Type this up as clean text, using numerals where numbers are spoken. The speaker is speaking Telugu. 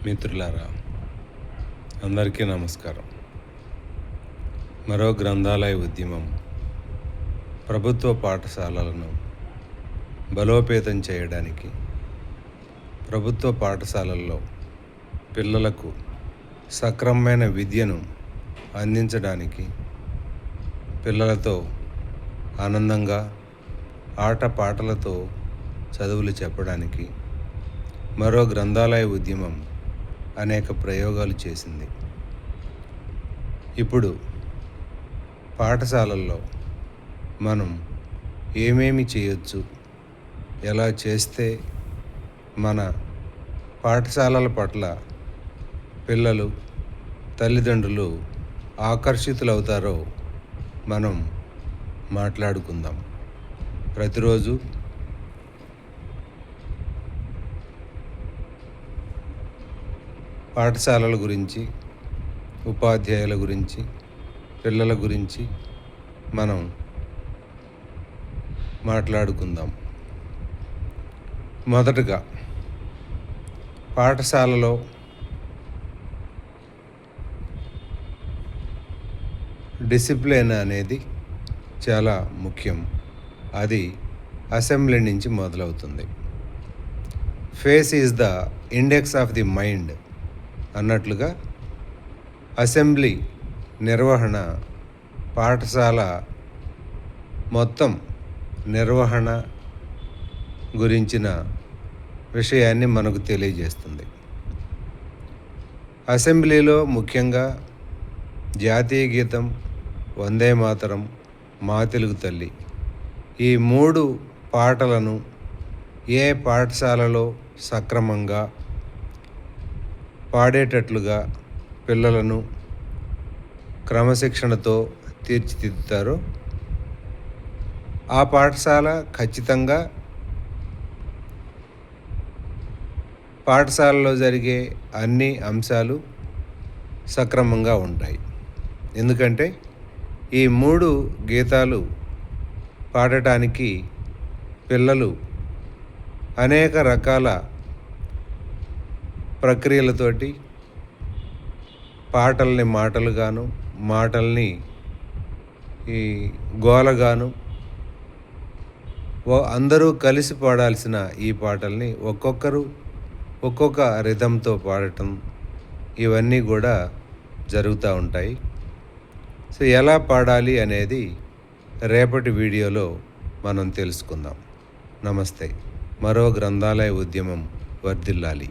మిత్రులారా, అందరికీ నమస్కారం. మరో గ్రంథాలయ ఉద్యమం ప్రభుత్వ పాఠశాలలను బలోపేతం చేయడానికి, ప్రభుత్వ పాఠశాలల్లో పిల్లలకు సక్రమమైన విద్యను అందించడానికి, పిల్లలతో ఆనందంగా ఆటపాటలతో చదువులు చెప్పడానికి మరో గ్రంథాలయ ఉద్యమం అనేక ప్రయోగాలు చేసింది. ఇప్పుడు పాఠశాలల్లో మనం ఏమేమి చేయొచ్చు, ఎలా చేస్తే మన పాఠశాలల పట్ల పిల్లలు, తల్లిదండ్రులు ఆకర్షితులవుతారో మనం మాట్లాడుకుందాం. ప్రతిరోజు పాఠశాలల గురించి, ఉపాధ్యాయుల గురించి, పిల్లల గురించి మనం మాట్లాడుకుందాం. మొదటగా, పాఠశాలలో డిసిప్లిన్ అనేది చాలా ముఖ్యం. అది అసెంబ్లీ నుంచి మొదలవుతుంది. Face is the index of the mind అన్నట్లుగా అసెంబ్లీ నిర్వహణ పాఠశాల మొత్తం నిర్వహణ గురించిన విషయాన్ని మనకు తెలియజేస్తుంది. అసెంబ్లీలో ముఖ్యంగా జాతీయ గీతం, వందే మాతరం, మా తెలుగు తల్లి, ఈ 3 పాటలను ఏ పాఠశాలలో సక్రమంగా పాడేటట్లుగా పిల్లలను క్రమశిక్షణతో తీర్చిదిద్దుతారో ఆ పాఠశాల ఖచ్చితంగా పాఠశాలలో జరిగే అన్ని అంశాలు సక్రమంగా ఉంటాయి. ఎందుకంటే ఈ 3 గీతాలు పాడటానికి పిల్లలు అనేక రకాల ప్రక్రియలతోటి పాటల్ని మాటలుగాను, మాటల్ని ఈ గోలగాను, అందరూ కలిసి పాడాల్సిన ఈ పాటల్ని ఒక్కొక్కరు ఒక్కొక్క రిథంతో పాడటం, ఇవన్నీ కూడా జరుగుతూ ఉంటాయి. సో ఎలా పాడాలి అనేది రేపటి వీడియోలో మనం తెలుసుకుందాం. నమస్తే. మరో గ్రంథాలయ ఉద్యమం వర్ధిల్లాలి.